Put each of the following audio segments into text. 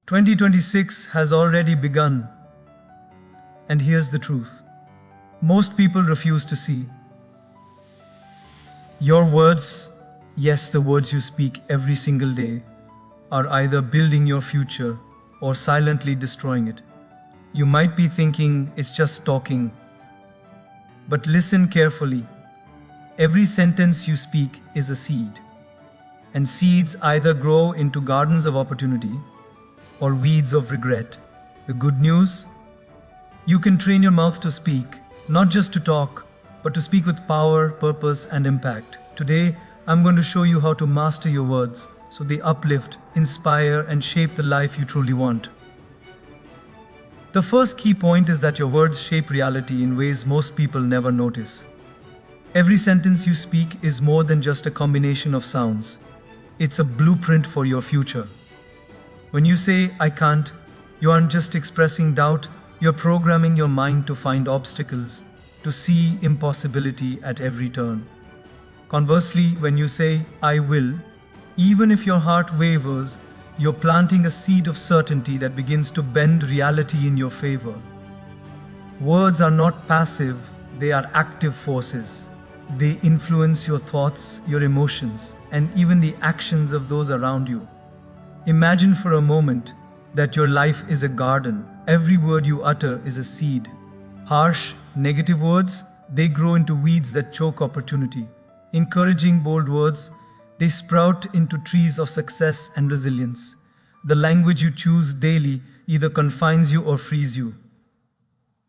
2026 has already begun, and here's the truth. Most people refuse to see. Your words, yes, the words you speak every single day, are either building your future or silently destroying it. You might be thinking it's just talking, but listen carefully. Every sentence you speak is a seed, and seeds either grow into gardens of opportunity or weeds of regret. The good news? You can train your mouth to speak, not just to talk, but to speak with power, purpose, and impact. Today, I'm going to show you how to master your words so they uplift, inspire, and shape the life you truly want. The first key point is that your words shape reality in ways most people never notice. Every sentence you speak is more than just a combination of sounds. It's a blueprint for your future. When you say, "I can't," you aren't just expressing doubt, you're programming your mind to find obstacles, to see impossibility at every turn. Conversely, when you say, "I will," even if your heart wavers, you're planting a seed of certainty that begins to bend reality in your favor. Words are not passive, they are active forces. They influence your thoughts, your emotions, and even the actions of those around you. Imagine for a moment that your life is a garden. Every word you utter is a seed. Harsh, negative words, they grow into weeds that choke opportunity. Encouraging, bold words, they sprout into trees of success and resilience. The language you choose daily either confines you or frees you.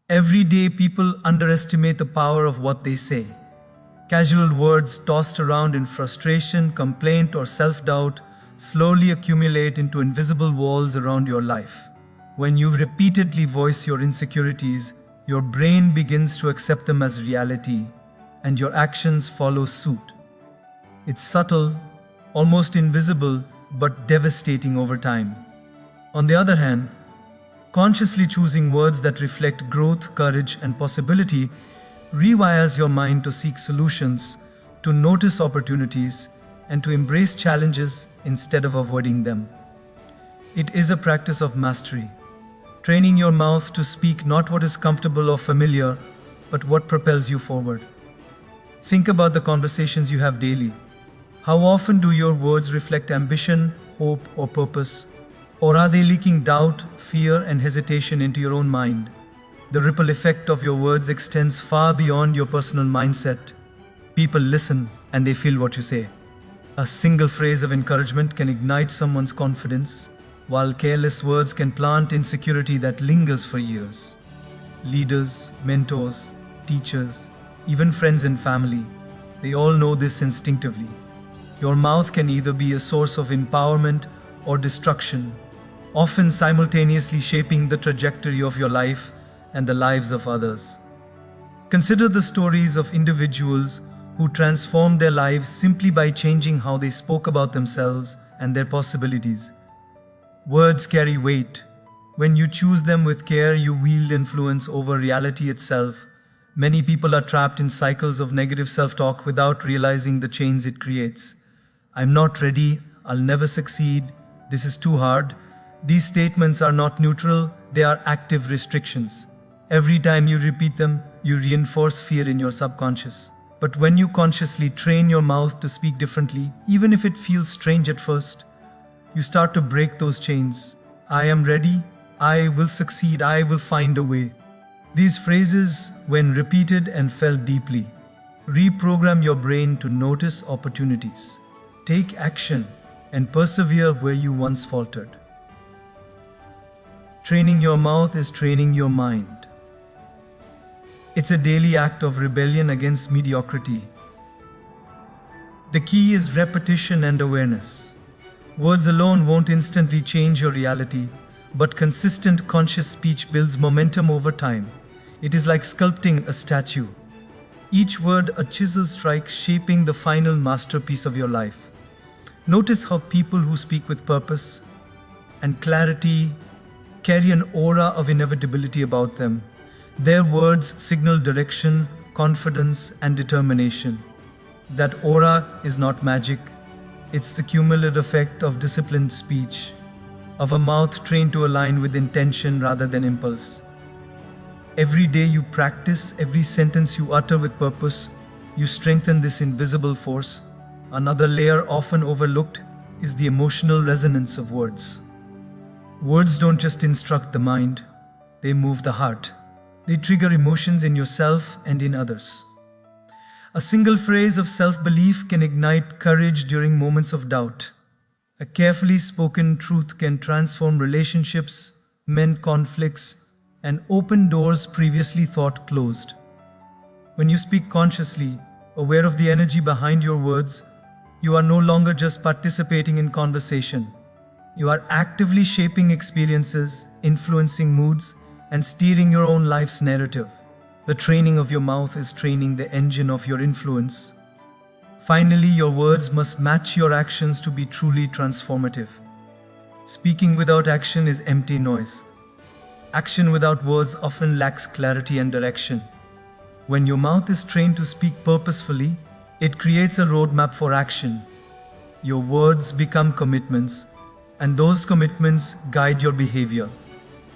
Every day, people underestimate the power of what they say. Casual words tossed around in frustration, complaint, or self-doubt slowly accumulate into invisible walls around your life. When you repeatedly voice your insecurities, your brain begins to accept them as reality, and your actions follow suit. It's subtle, almost invisible, but devastating over time. On the other hand, consciously choosing words that reflect growth, courage, and possibility rewires your mind to seek solutions, to notice opportunities, and to embrace challenges instead of avoiding them. It is a practice of mastery, training your mouth to speak not what is comfortable or familiar, but what propels you forward. Think about the conversations you have daily. How often do your words reflect ambition, hope, or purpose? Or are they leaking doubt, fear, and hesitation into your own mind? The ripple effect of your words extends far beyond your personal mindset. People listen and they feel what you say. A single phrase of encouragement can ignite someone's confidence, while careless words can plant insecurity that lingers for years. Leaders, mentors, teachers, even friends and family, they all know this instinctively. Your mouth can either be a source of empowerment or destruction, often simultaneously shaping the trajectory of your life and the lives of others. Consider the stories of individuals who transformed their lives simply by changing how they spoke about themselves and their possibilities. Words carry weight. When you choose them with care, you wield influence over reality itself. Many people are trapped in cycles of negative self-talk without realizing the chains it creates. "I'm not ready," "I'll never succeed," "this is too hard." These statements are not neutral, they are active restrictions. Every time you repeat them, you reinforce fear in your subconscious. But when you consciously train your mouth to speak differently, even if it feels strange at first, you start to break those chains. "I am ready," "I will succeed," "I will find a way." These phrases, when repeated and felt deeply, reprogram your brain to notice opportunities, take action, and persevere where you once faltered. Training your mouth is training your mind. It's a daily act of rebellion against mediocrity. The key is repetition and awareness. Words alone won't instantly change your reality, but consistent conscious speech builds momentum over time. It is like sculpting a statue. Each word a chisel strike, shaping the final masterpiece of your life. Notice how people who speak with purpose and clarity carry an aura of inevitability about them. Their words signal direction, confidence, and determination. That aura is not magic, it's the cumulative effect of disciplined speech. of a mouth trained to align with intention rather than impulse. Every day you practice, every sentence you utter with purpose, you strengthen this invisible force. Another layer often overlooked is the emotional resonance of words. Words don't just instruct the mind, they move the heart. They trigger emotions in yourself and in others. A single phrase of self-belief can ignite courage during moments of doubt. A carefully spoken truth can transform relationships, mend conflicts, and open doors previously thought closed. When you speak consciously, aware of the energy behind your words, you are no longer just participating in conversation. You are actively shaping experiences, influencing moods, and steering your own life's narrative. The training of your mouth is training the engine of your influence. Finally, your words must match your actions to be truly transformative. Speaking without action is empty noise. Action without words often lacks clarity and direction. When your mouth is trained to speak purposefully, it creates a roadmap for action. Your words become commitments, and those commitments guide your behavior.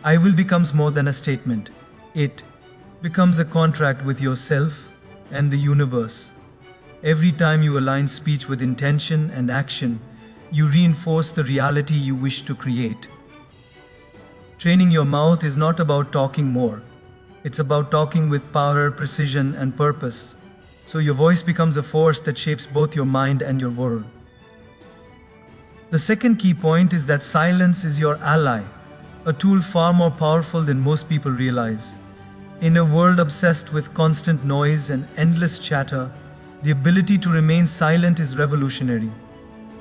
I will becomes more than a statement. It becomes a contract with yourself and the universe. Every time you align speech with intention and action, you reinforce the reality you wish to create. Training your mouth is not about talking more. It's about talking with power, precision, and purpose. So your voice becomes a force that shapes both your mind and your world. The second key point is that silence is your ally, a tool far more powerful than most people realize. In a world obsessed with constant noise and endless chatter, the ability to remain silent is revolutionary.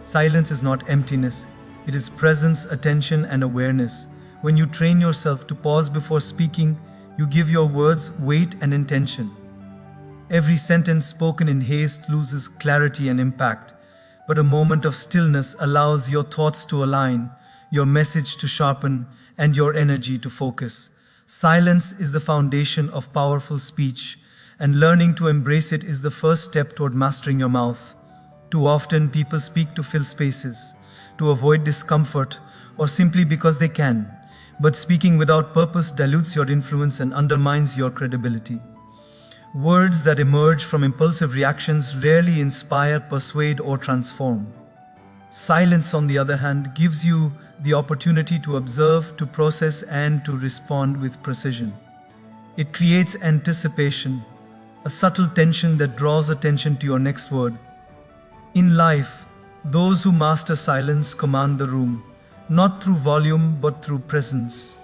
Silence is not emptiness, it is presence, attention, and awareness. When you train yourself to pause before speaking, you give your words weight and intention. Every sentence spoken in haste loses clarity and impact, but a moment of stillness allows your thoughts to align, your message to sharpen, and your energy to focus. Silence is the foundation of powerful speech, and learning to embrace it is the first step toward mastering your mouth. Too often people speak to fill spaces, to avoid discomfort, or simply because they can. But speaking without purpose dilutes your influence and undermines your credibility. Words that emerge from impulsive reactions rarely inspire, persuade, or transform. Silence, on the other hand, gives you the opportunity to observe, to process, and to respond with precision. It creates anticipation, a subtle tension that draws attention to your next word. In life, those who master silence command the room, not through volume but through presence.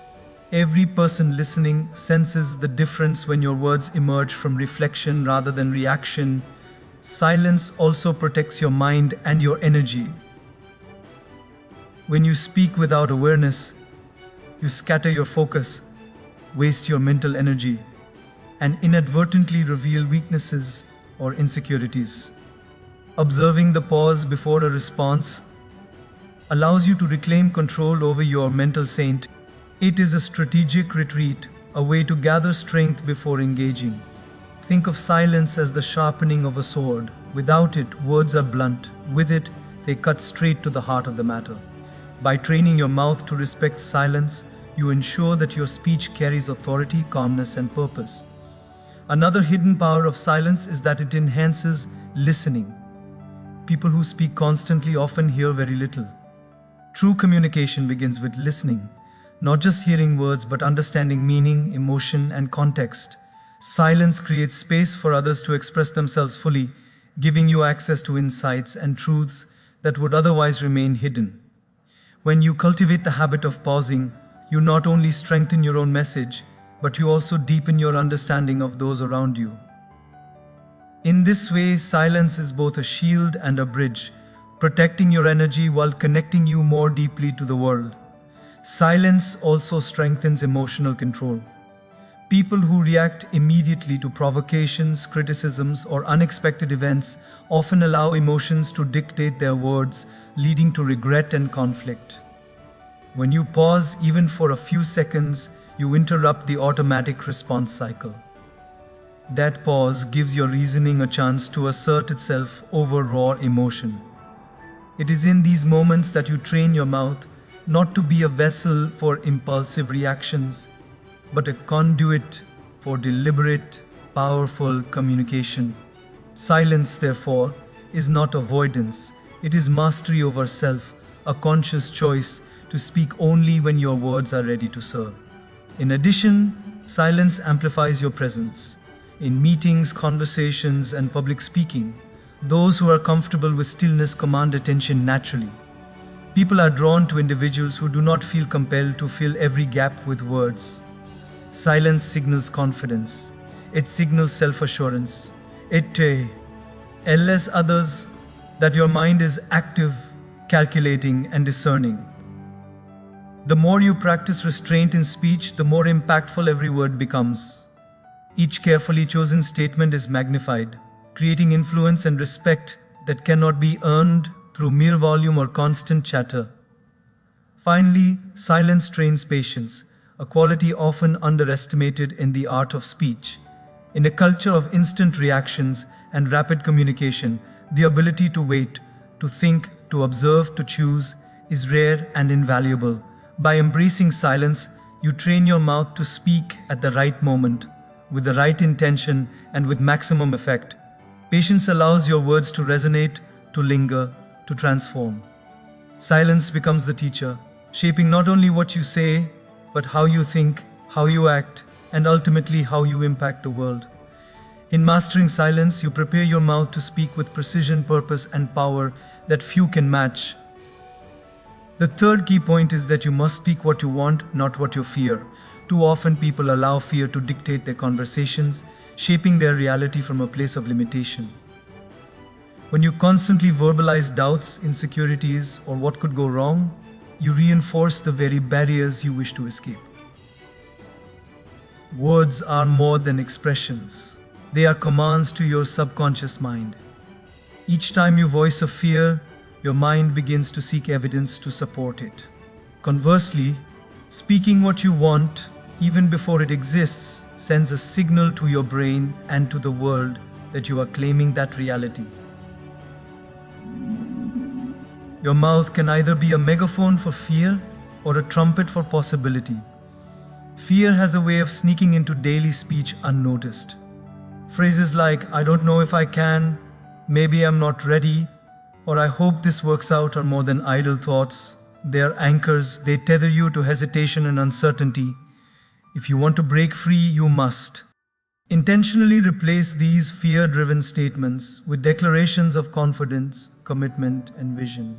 Every person listening senses the difference when your words emerge from reflection rather than reaction. Silence also protects your mind and your energy. When you speak without awareness, you scatter your focus, waste your mental energy, and inadvertently reveal weaknesses or insecurities. Observing the pause before a response allows you to reclaim control over your mental saint. It is a strategic retreat, a way to gather strength before engaging. Think of silence as the sharpening of a sword. Without it, words are blunt. With it, they cut straight to the heart of the matter. By training your mouth to respect silence, you ensure that your speech carries authority, calmness, and purpose. Another hidden power of silence is that it enhances listening. People who speak constantly often hear very little. True communication begins with listening, not just hearing words but understanding meaning, emotion, and context. Silence creates space for others to express themselves fully, giving you access to insights and truths that would otherwise remain hidden. When you cultivate the habit of pausing, you not only strengthen your own message, but you also deepen your understanding of those around you. In this way, silence is both a shield and a bridge, protecting your energy while connecting you more deeply to the world. Silence also strengthens emotional control. People who react immediately to provocations, criticisms, or unexpected events often allow emotions to dictate their words, leading to regret and conflict. When you pause, even for a few seconds, you interrupt the automatic response cycle. That pause gives your reasoning a chance to assert itself over raw emotion. It is in these moments that you train your mouth, not to be a vessel for impulsive reactions, but a conduit for deliberate, powerful communication. Silence, therefore, is not avoidance, it is mastery over self, a conscious choice to speak only when your words are ready to serve. In addition, silence amplifies your presence. In meetings, conversations, and public speaking, those who are comfortable with stillness command attention naturally. People are drawn to individuals who do not feel compelled to fill every gap with words. Silence signals confidence. It signals self-assurance. It tells others that your mind is active, calculating, and discerning. The more you practice restraint in speech, the more impactful every word becomes. Each carefully chosen statement is magnified, creating influence and respect that cannot be earned through mere volume or constant chatter. Finally, silence trains patience, a quality often underestimated in the art of speech. In a culture of instant reactions and rapid communication, the ability to wait, to think, to observe, to choose is rare and invaluable. By embracing silence, you train your mouth to speak at the right moment, with the right intention, and with maximum effect. Patience allows your words to resonate, to linger, to transform. Silence becomes the teacher, shaping not only what you say, but how you think, how you act, and ultimately how you impact the world. In mastering silence, you prepare your mouth to speak with precision, purpose, and power that few can match. The third key point is that you must speak what you want, not what you fear. Too often people allow fear to dictate their conversations, shaping their reality from a place of limitation. When you constantly verbalize doubts, insecurities, or what could go wrong, you reinforce the very barriers you wish to escape. Words are more than expressions. They are commands to your subconscious mind. Each time you voice a fear, your mind begins to seek evidence to support it. Conversely, speaking what you want, even before it exists, sends a signal to your brain and to the world that you are claiming that reality. Your mouth can either be a megaphone for fear or a trumpet for possibility. Fear has a way of sneaking into daily speech unnoticed. Phrases like, "I don't know if I can," "maybe I'm not ready," or "I hope this works out" are more than idle thoughts. They are anchors. They tether you to hesitation and uncertainty. If you want to break free, you must intentionally replace these fear-driven statements with declarations of confidence, commitment, and vision.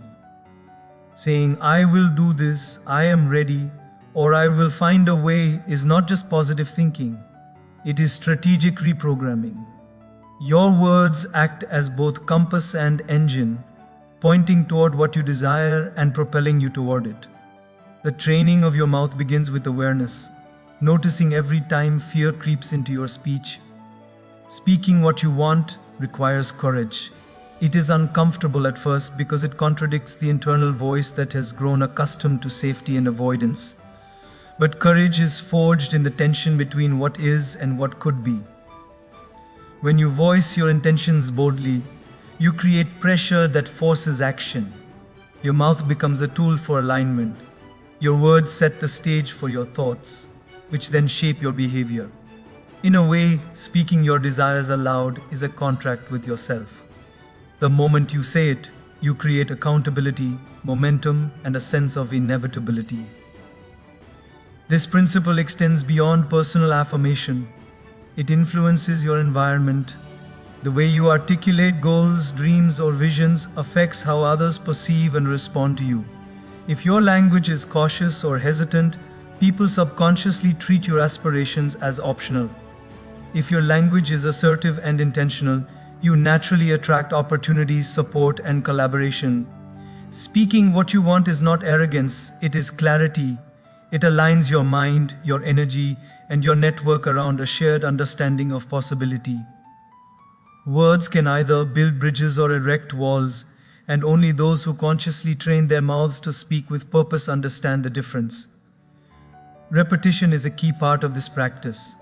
Saying, "I will do this," "I am ready," or "I will find a way" is not just positive thinking. It is strategic reprogramming. Your words act as both compass and engine, pointing toward what you desire and propelling you toward it. The training of your mouth begins with awareness, noticing every time fear creeps into your speech. Speaking what you want requires courage. It is uncomfortable at first because it contradicts the internal voice that has grown accustomed to safety and avoidance. But courage is forged in the tension between what is and what could be. When you voice your intentions boldly, you create pressure that forces action. Your mouth becomes a tool for alignment. Your words set the stage for your thoughts, which then shape your behavior. In a way, speaking your desires aloud is a contract with yourself. The moment you say it, you create accountability, momentum, and a sense of inevitability. This principle extends beyond personal affirmation. It influences your environment. The way you articulate goals, dreams, or visions affects how others perceive and respond to you. If your language is cautious or hesitant, people subconsciously treat your aspirations as optional. If your language is assertive and intentional, you naturally attract opportunities, support, and collaboration. Speaking what you want is not arrogance, it is clarity. It aligns your mind, your energy, and your network around a shared understanding of possibility. Words can either build bridges or erect walls, and only those who consciously train their mouths to speak with purpose understand the difference. Repetition is a key part of this practice.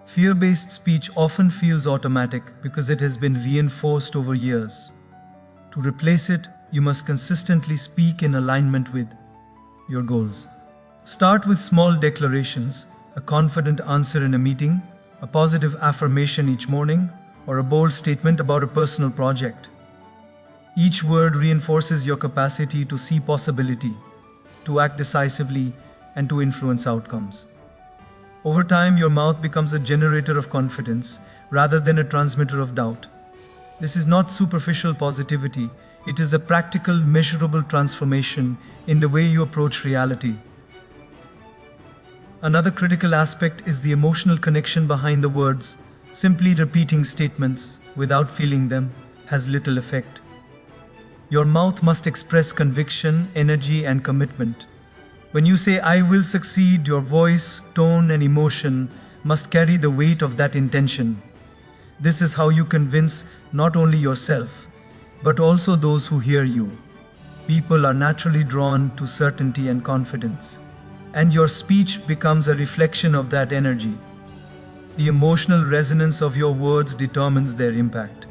Fear-based speech often feels automatic because it has been reinforced over years. To replace it, you must consistently speak in alignment with your goals. Start with small declarations, a confident answer in a meeting, a positive affirmation each morning, or a bold statement about a personal project. Each word reinforces your capacity to see possibility, to act decisively, and to influence outcomes. Over time, your mouth becomes a generator of confidence rather than a transmitter of doubt. This is not superficial positivity, it is a practical, measurable transformation in the way you approach reality. Another critical aspect is the emotional connection behind the words. Simply repeating statements without feeling them has little effect. Your mouth must express conviction, energy, and commitment. When you say, "I will succeed," your voice, tone, and emotion must carry the weight of that intention. This is how you convince not only yourself, but also those who hear you. People are naturally drawn to certainty and confidence, and your speech becomes a reflection of that energy. The emotional resonance of your words determines their impact.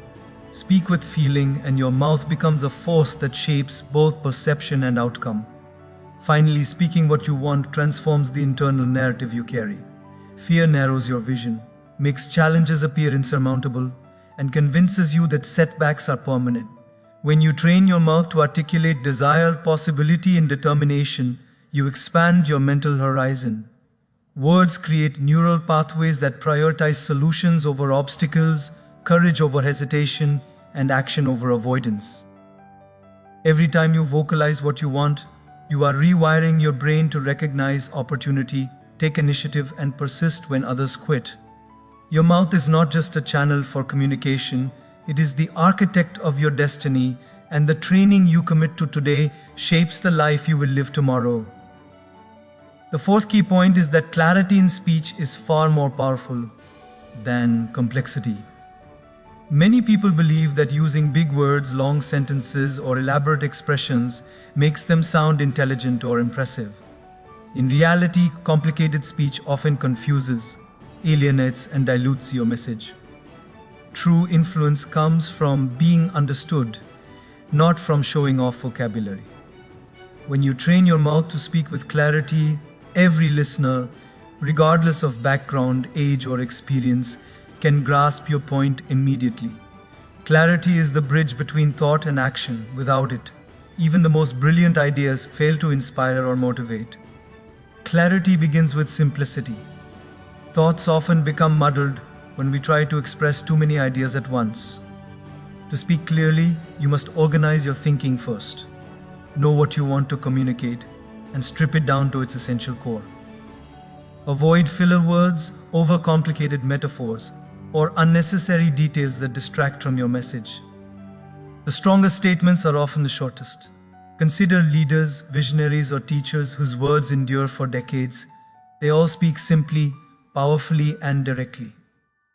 Speak with feeling, and your mouth becomes a force that shapes both perception and outcome. Finally, speaking what you want transforms the internal narrative you carry. Fear narrows your vision, makes challenges appear insurmountable, and convinces you that setbacks are permanent. When you train your mouth to articulate desire, possibility, and determination, you expand your mental horizon. Words create neural pathways that prioritize solutions over obstacles, courage over hesitation, and action over avoidance. Every time you vocalize what you want, you are rewiring your brain to recognize opportunity, take initiative, and persist when others quit. Your mouth is not just a channel for communication, it is the architect of your destiny, and the training you commit to today shapes the life you will live tomorrow. The fourth key point is that clarity in speech is far more powerful than complexity. Many people believe that using big words, long sentences, or elaborate expressions makes them sound intelligent or impressive. In reality, complicated speech often confuses, alienates, and dilutes your message. True influence comes from being understood, not from showing off vocabulary. When you train your mouth to speak with clarity, every listener, regardless of background, age, or experience, can grasp your point immediately. Clarity is the bridge between thought and action. Without it, even the most brilliant ideas fail to inspire or motivate. Clarity begins with simplicity. Thoughts often become muddled when we try to express too many ideas at once. To speak clearly, you must organize your thinking first. Know what you want to communicate and strip it down to its essential core. Avoid filler words, overcomplicated metaphors, or unnecessary details that distract from your message. The strongest statements are often the shortest. Consider leaders, visionaries, or teachers whose words endure for decades. They all speak simply, powerfully, and directly.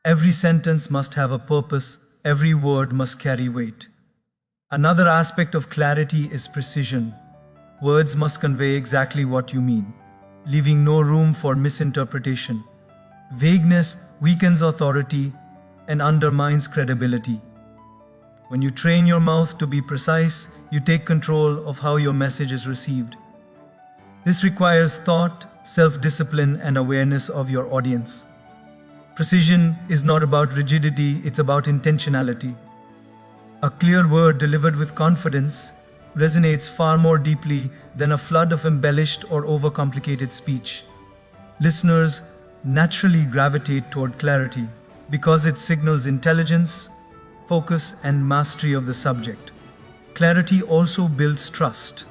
Every sentence must have a purpose, every word must carry weight. Another aspect of clarity is precision. Words must convey exactly what you mean, leaving no room for misinterpretation. Vagueness weakens authority and undermines credibility. When you train your mouth to be precise, you take control of how your message is received. This requires thought, self-discipline, and awareness of your audience. Precision is not about rigidity, it's about intentionality. A clear word delivered with confidence resonates far more deeply than a flood of embellished or overcomplicated speech. Listeners naturally gravitate toward clarity because it signals intelligence, focus, and mastery of the subject. Clarity also builds trust.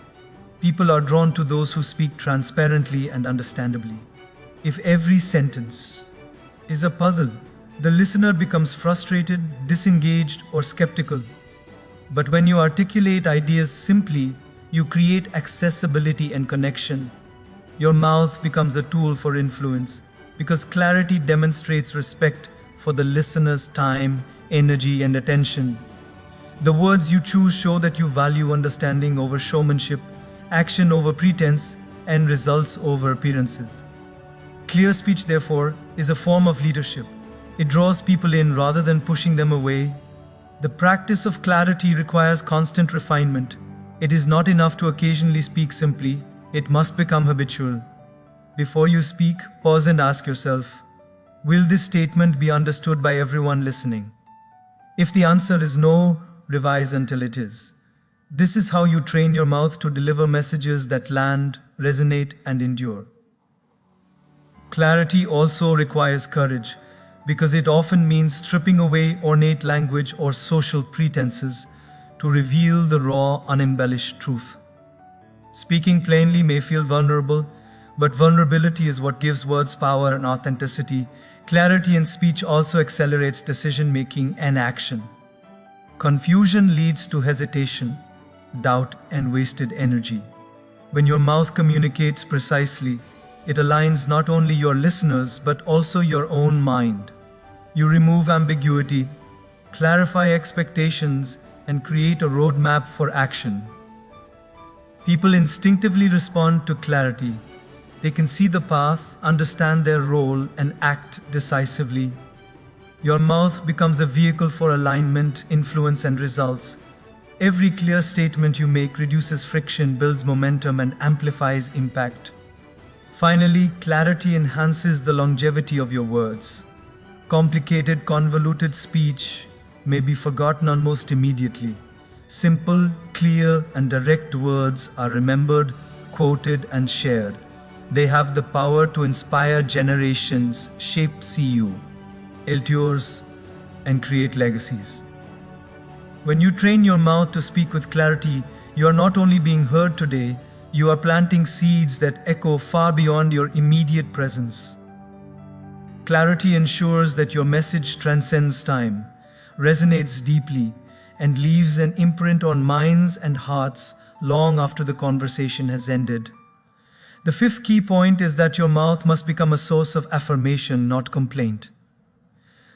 People are drawn to those who speak transparently and understandably. If every sentence is a puzzle, the listener becomes frustrated, disengaged, or skeptical. But when you articulate ideas simply, you create accessibility and connection. Your mouth becomes a tool for influence because clarity demonstrates respect for the listener's time, energy, and attention. The words you choose show that you value understanding over showmanship, action over pretense, and results over appearances. Clear speech, therefore, is a form of leadership. It draws people in rather than pushing them away. The practice of clarity requires constant refinement. It is not enough to occasionally speak simply. It must become habitual. Before you speak, pause and ask yourself, will this statement be understood by everyone listening? If the answer is no, revise until it is. This is how you train your mouth to deliver messages that land, resonate, and endure. Clarity also requires courage, because it often means stripping away ornate language or social pretenses to reveal the raw, unembellished truth. Speaking plainly may feel vulnerable, but vulnerability is what gives words power and authenticity. Clarity in speech also accelerates decision-making and action. Confusion leads to hesitation, doubt, and wasted energy. When your mouth communicates precisely, it aligns not only your listeners but also your own mind. You remove ambiguity, clarify expectations, and create a roadmap for action. People instinctively respond to clarity. They can see the path, understand their role, and act decisively. Your mouth becomes a vehicle for alignment, influence, and results. Every clear statement you make reduces friction, builds momentum, and amplifies impact. Finally, clarity enhances the longevity of your words. Complicated, convoluted speech may be forgotten almost immediately. Simple, clear, and direct words are remembered, quoted, and shared. They have the power to inspire generations, shape cultures, and create legacies. When you train your mouth to speak with clarity, you are not only being heard today, you are planting seeds that echo far beyond your immediate presence. Clarity ensures that your message transcends time, resonates deeply, and leaves an imprint on minds and hearts long after the conversation has ended. The fifth key point is that your mouth must become a source of affirmation, not complaint.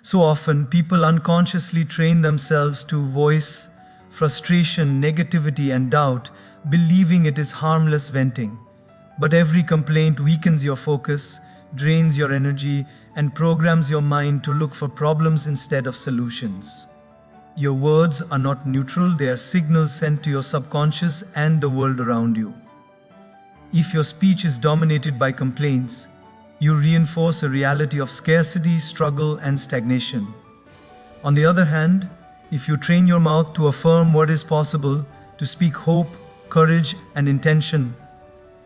So often, people unconsciously train themselves to voice frustration, negativity, and doubt, believing it is harmless venting. But every complaint weakens your focus, drains your energy, and programs your mind to look for problems instead of solutions. Your words are not neutral, they are signals sent to your subconscious and the world around you. If your speech is dominated by complaints, you reinforce a reality of scarcity, struggle, and stagnation. On the other hand, if you train your mouth to affirm what is possible, to speak hope, courage, and intention,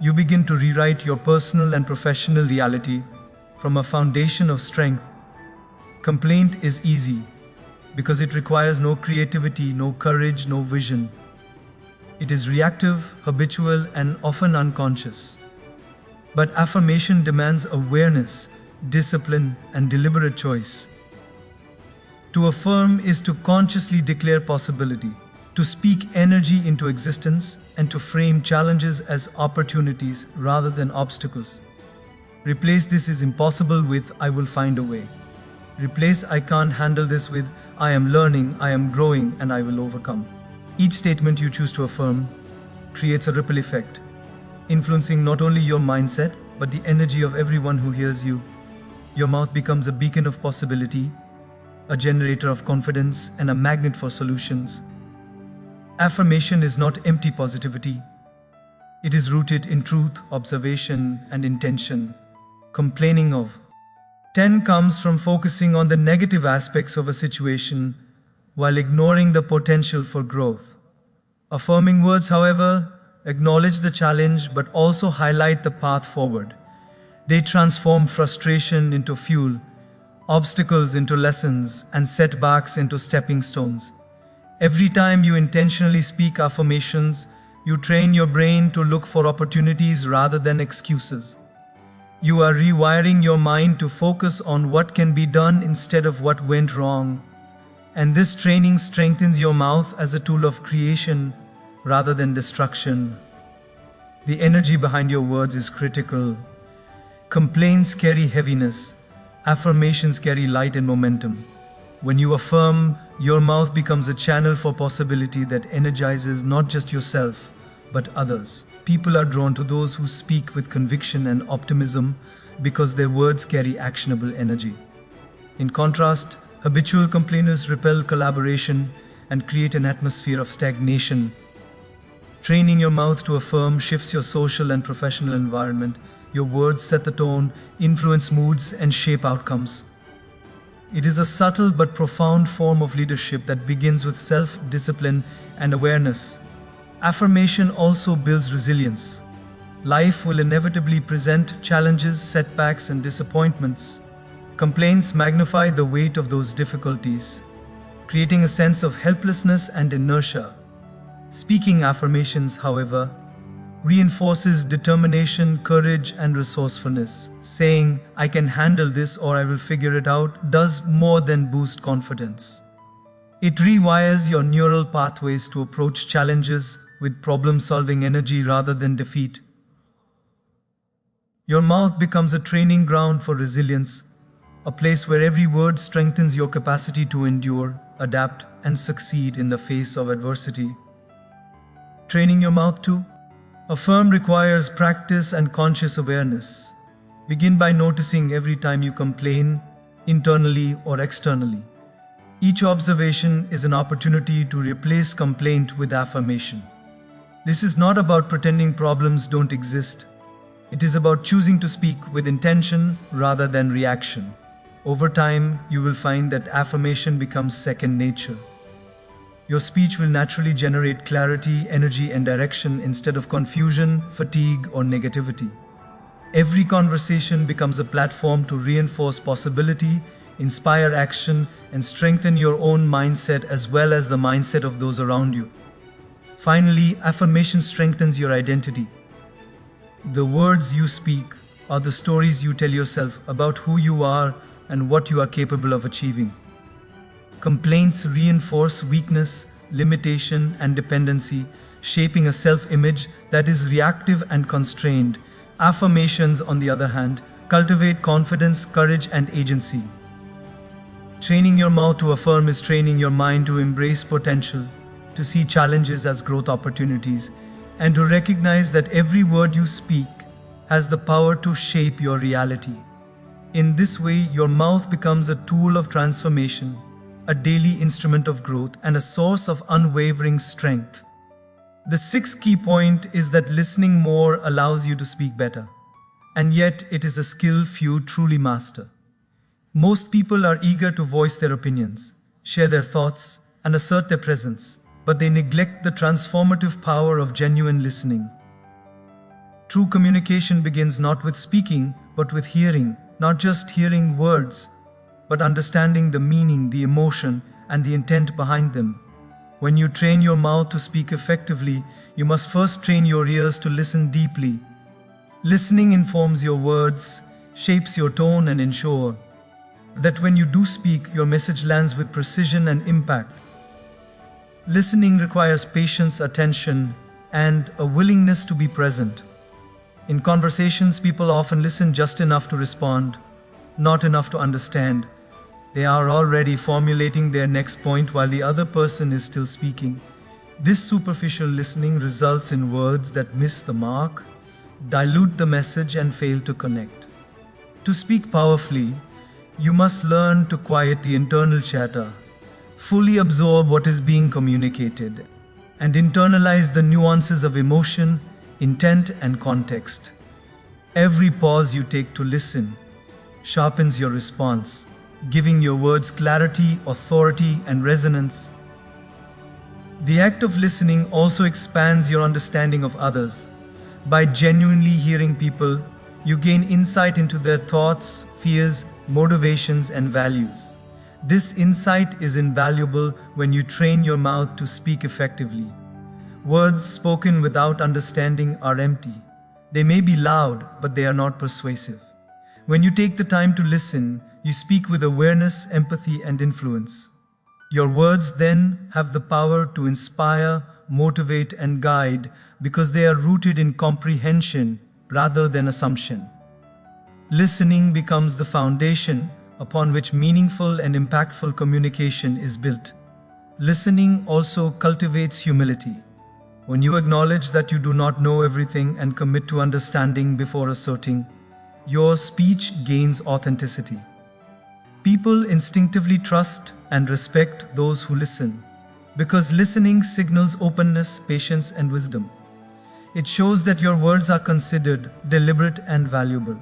you begin to rewrite your personal and professional reality from a foundation of strength. Complaint is easy because it requires no creativity, no courage, no vision. It is reactive, habitual, and often unconscious. But affirmation demands awareness, discipline, and deliberate choice. To affirm is to consciously declare possibility, to speak energy into existence, and to frame challenges as opportunities rather than obstacles. Replace "this is impossible" with "I will find a way." Replace "I can't handle this" with "I am learning, I am growing, and I will overcome." Each statement you choose to affirm creates a ripple effect, influencing not only your mindset, but the energy of everyone who hears you. Your mouth becomes a beacon of possibility, a generator of confidence, and a magnet for solutions. Affirmation is not empty positivity. It is rooted in truth, observation, and intention. Complaining of 10 comes from focusing on the negative aspects of a situation while ignoring the potential for growth. Affirming words, however, acknowledge the challenge but also highlight the path forward. They transform frustration into fuel, obstacles into lessons, and setbacks into stepping stones. Every time you intentionally speak affirmations, you train your brain to look for opportunities rather than excuses. You are rewiring your mind to focus on what can be done instead of what went wrong. And this training strengthens your mouth as a tool of creation rather than destruction. The energy behind your words is critical. Complaints carry heaviness. Affirmations carry light and momentum. When you affirm, your mouth becomes a channel for possibility that energizes not just yourself, but others. People are drawn to those who speak with conviction and optimism because their words carry actionable energy. In contrast, habitual complainers repel collaboration and create an atmosphere of stagnation. Training your mouth to affirm shifts your social and professional environment. Your words set the tone, influence moods, and shape outcomes. It is a subtle but profound form of leadership that begins with self-discipline and awareness. Affirmation also builds resilience. Life will inevitably present challenges, setbacks, and disappointments. Complaints magnify the weight of those difficulties, creating a sense of helplessness and inertia. Speaking affirmations, however, reinforces determination, courage, and resourcefulness. Saying, "I can handle this" or "I will figure it out" does more than boost confidence. It rewires your neural pathways to approach challenges with problem-solving energy rather than defeat. Your mouth becomes a training ground for resilience, a place where every word strengthens your capacity to endure, adapt, and succeed in the face of adversity. Training your mouth to affirm requires practice and conscious awareness. Begin by noticing every time you complain, internally or externally. Each observation is an opportunity to replace complaint with affirmation. This is not about pretending problems don't exist. It is about choosing to speak with intention rather than reaction. Over time, you will find that affirmation becomes second nature. Your speech will naturally generate clarity, energy, and direction instead of confusion, fatigue, or negativity. Every conversation becomes a platform to reinforce possibility, inspire action, and strengthen your own mindset as well as the mindset of those around you. Finally, affirmation strengthens your identity. The words you speak are the stories you tell yourself about who you are and what you are capable of achieving. Complaints reinforce weakness, limitation, and dependency, shaping a self-image that is reactive and constrained. Affirmations, on the other hand, cultivate confidence, courage, and agency. Training your mouth to affirm is training your mind to embrace potential, to see challenges as growth opportunities, and to recognize that every word you speak has the power to shape your reality. In this way, your mouth becomes a tool of transformation, a daily instrument of growth, and a source of unwavering strength. The sixth key point is that listening more allows you to speak better. And yet, it is a skill few truly master. Most people are eager to voice their opinions, share their thoughts, and assert their presence, but they neglect the transformative power of genuine listening. True communication begins not with speaking, but with hearing, not just hearing words, but understanding the meaning, the emotion, and the intent behind them. When you train your mouth to speak effectively, you must first train your ears to listen deeply. Listening informs your words, shapes your tone, and ensures that when you do speak, your message lands with precision and impact. Listening requires patience, attention, and a willingness to be present. In conversations, people often listen just enough to respond, not enough to understand. They are already formulating their next point while the other person is still speaking. This superficial listening results in words that miss the mark, dilute the message, and fail to connect. To speak powerfully, you must learn to quiet the internal chatter, fully absorb what is being communicated, and internalize the nuances of emotion, intent, and context. Every pause you take to listen sharpens your response, giving your words clarity, authority, and resonance. The act of listening also expands your understanding of others. By genuinely hearing people, you gain insight into their thoughts, fears, motivations, and values. This insight is invaluable when you train your mouth to speak effectively. Words spoken without understanding are empty. They may be loud, but they are not persuasive. When you take the time to listen, you speak with awareness, empathy, and influence. Your words then have the power to inspire, motivate, and guide because they are rooted in comprehension rather than assumption. Listening becomes the foundation upon which meaningful and impactful communication is built. Listening also cultivates humility. When you acknowledge that you do not know everything and commit to understanding before asserting, your speech gains authenticity. People instinctively trust and respect those who listen. Because listening signals openness, patience, and wisdom. It shows that your words are considered, deliberate, and valuable.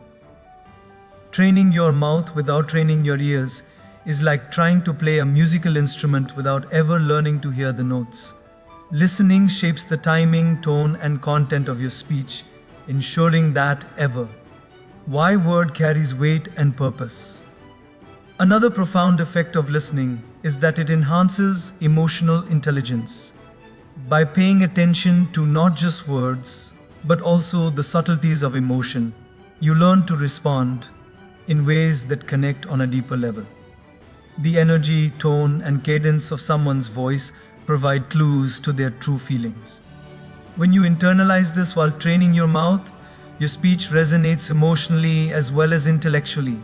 Training your mouth without training your ears is like trying to play a musical instrument without ever learning to hear the notes. Listening shapes the timing, tone, and content of your speech, ensuring that ever. Why word carries weight and purpose. Another profound effect of listening is that it enhances emotional intelligence. By paying attention to not just words, but also the subtleties of emotion, you learn to respond in ways that connect on a deeper level. The energy, tone, and cadence of someone's voice provide clues to their true feelings. When you internalize this while training your mouth, your speech resonates emotionally as well as intellectually.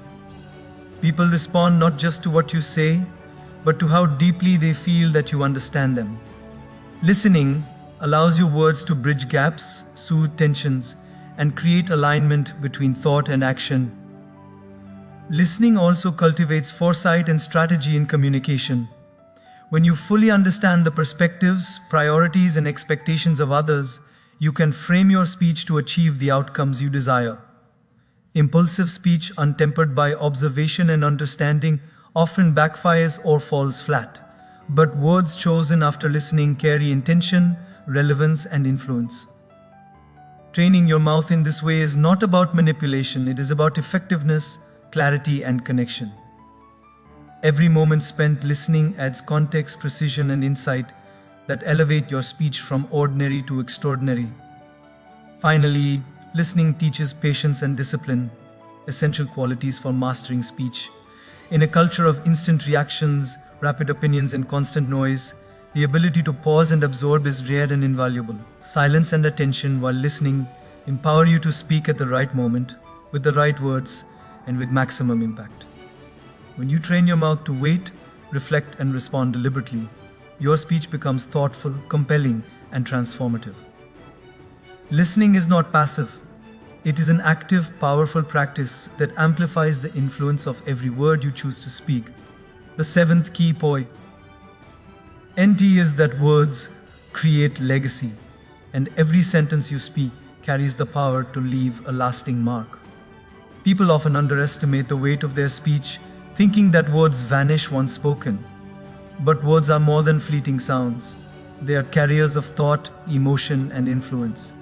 People respond not just to what you say, but to how deeply they feel that you understand them. Listening allows your words to bridge gaps, soothe tensions, and create alignment between thought and action. Listening also cultivates foresight and strategy in communication. When you fully understand the perspectives, priorities, and expectations of others, you can frame your speech to achieve the outcomes you desire. Impulsive speech, untempered by observation and understanding, often backfires or falls flat. But words chosen after listening carry intention, relevance, and influence. Training your mouth in this way is not about manipulation, it is about effectiveness, clarity, and connection. Every moment spent listening adds context, precision, and insight that elevate your speech from ordinary to extraordinary. Finally, listening teaches patience and discipline, essential qualities for mastering speech. In a culture of instant reactions, rapid opinions, and constant noise, the ability to pause and absorb is rare and invaluable. Silence and attention while listening empower you to speak at the right moment, with the right words, and with maximum impact. When you train your mouth to wait, reflect, and respond deliberately, your speech becomes thoughtful, compelling, and transformative. Listening is not passive. It is an active, powerful practice that amplifies the influence of every word you choose to speak. The seventh key point is that words create legacy, and every sentence you speak carries the power to leave a lasting mark. People often underestimate the weight of their speech, thinking that words vanish once spoken. But words are more than fleeting sounds. They are carriers of thought, emotion, and influence.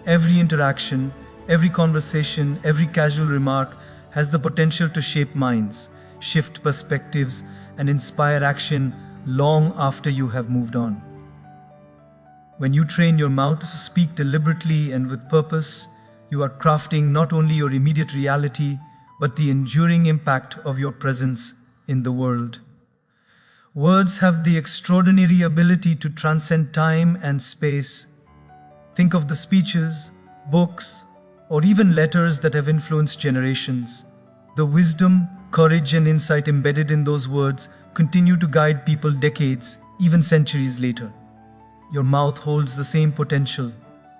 Every interaction, every conversation, every casual remark has the potential to shape minds, shift perspectives, and inspire action long after you have moved on. When you train your mouth to speak deliberately and with purpose, you are crafting not only your immediate reality, but the enduring impact of your presence in the world. Words have the extraordinary ability to transcend time and space. Think of the speeches, books, or even letters that have influenced generations. The wisdom, courage, and insight embedded in those words continue to guide people decades, even centuries later. Your mouth holds the same potential,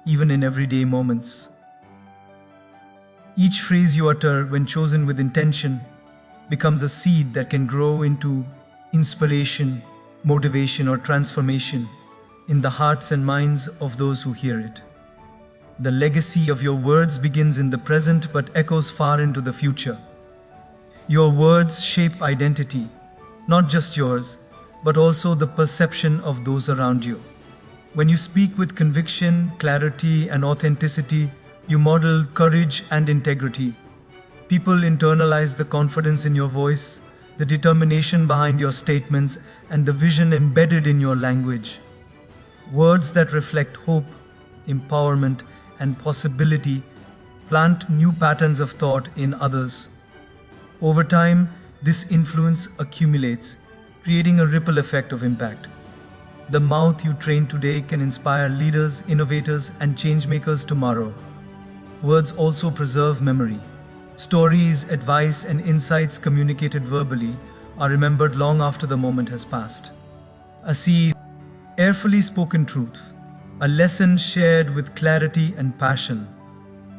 even in everyday moments. Each phrase you utter, when chosen with intention, becomes a seed that can grow into inspiration, motivation, or transformation in the hearts and minds of those who hear it. The legacy of your words begins in the present but echoes far into the future. Your words shape identity, not just yours, but also the perception of those around you. When you speak with conviction, clarity, and authenticity, you model courage and integrity. People internalize the confidence in your voice, the determination behind your statements, and the vision embedded in your language. Words that reflect hope, empowerment, and possibility plant new patterns of thought in others. Over time, this influence accumulates, creating a ripple effect of impact. The mouth you train today can inspire leaders, innovators, and changemakers tomorrow. Words also preserve memory. Stories, advice, and insights communicated verbally are remembered long after the moment has passed. A carefully spoken truth, a lesson shared with clarity and passion,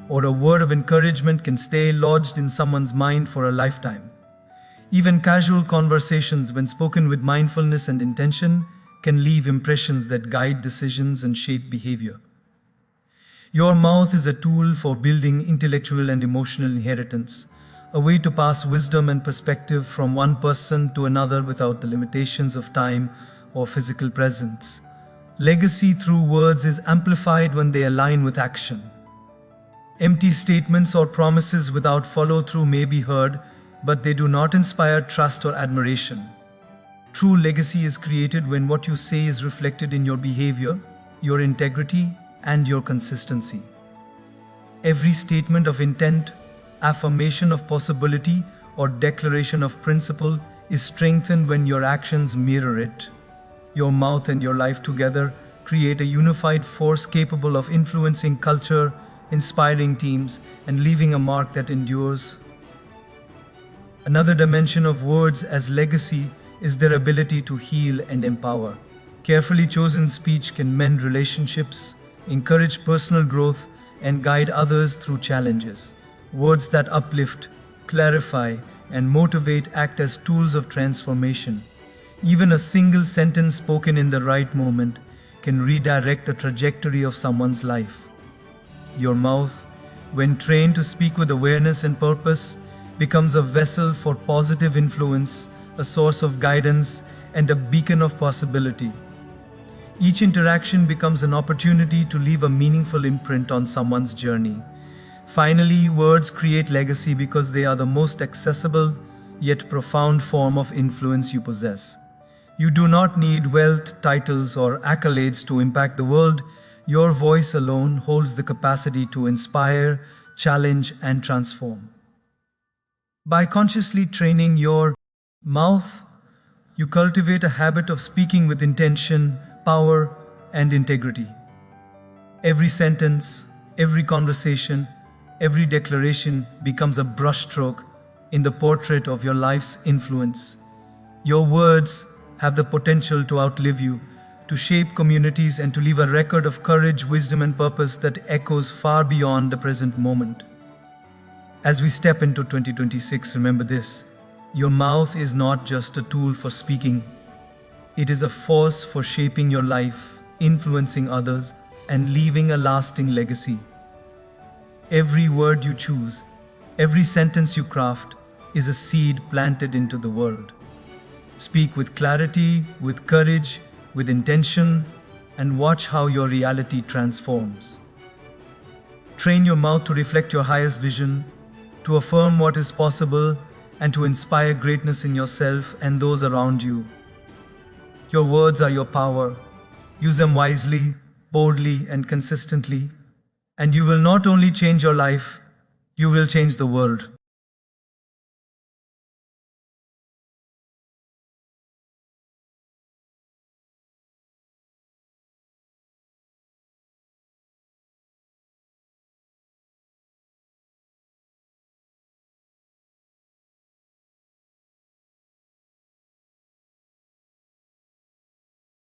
or a word of encouragement can stay lodged in someone's mind for a lifetime. Even casual conversations, when spoken with mindfulness and intention, can leave impressions that guide decisions and shape behavior. Your mouth is a tool for building intellectual and emotional inheritance, a way to pass wisdom and perspective from one person to another without the limitations of time or physical presence. Legacy through words is amplified when they align with action. Empty statements or promises without follow-through may be heard, but they do not inspire trust or admiration. True legacy is created when what you say is reflected in your behavior, your integrity, and your consistency. Every statement of intent, affirmation of possibility, or declaration of principle is strengthened when your actions mirror it. Your mouth and your life together create a unified force capable of influencing culture, inspiring teams, and leaving a mark that endures. Another dimension of words as legacy is their ability to heal and empower. Carefully chosen speech can mend relationships, encourage personal growth, and guide others through challenges. Words that uplift, clarify, and motivate act as tools of transformation. Even a single sentence spoken in the right moment can redirect the trajectory of someone's life. Your mouth, when trained to speak with awareness and purpose, becomes a vessel for positive influence, a source of guidance, and a beacon of possibility. Each interaction becomes an opportunity to leave a meaningful imprint on someone's journey. Finally, words create legacy because they are the most accessible yet profound form of influence you possess. You do not need wealth, titles, or accolades to impact the world. Your voice alone holds the capacity to inspire, challenge, and transform. By consciously training your mouth, you cultivate a habit of speaking with intention, power, and integrity. Every sentence, every conversation, every declaration becomes a brushstroke in the portrait of your life's influence. Your words have the potential to outlive you, to shape communities, and to leave a record of courage, wisdom, and purpose that echoes far beyond the present moment. As we step into 2026, remember this: your mouth is not just a tool for speaking, it is a force for shaping your life, influencing others, and leaving a lasting legacy. Every word you choose, every sentence you craft, is a seed planted into the world. Speak with clarity, with courage, with intention, and watch how your reality transforms. Train your mouth to reflect your highest vision, to affirm what is possible, and to inspire greatness in yourself and those around you. Your words are your power. Use them wisely, boldly, and consistently, and you will not only change your life, you will change the world.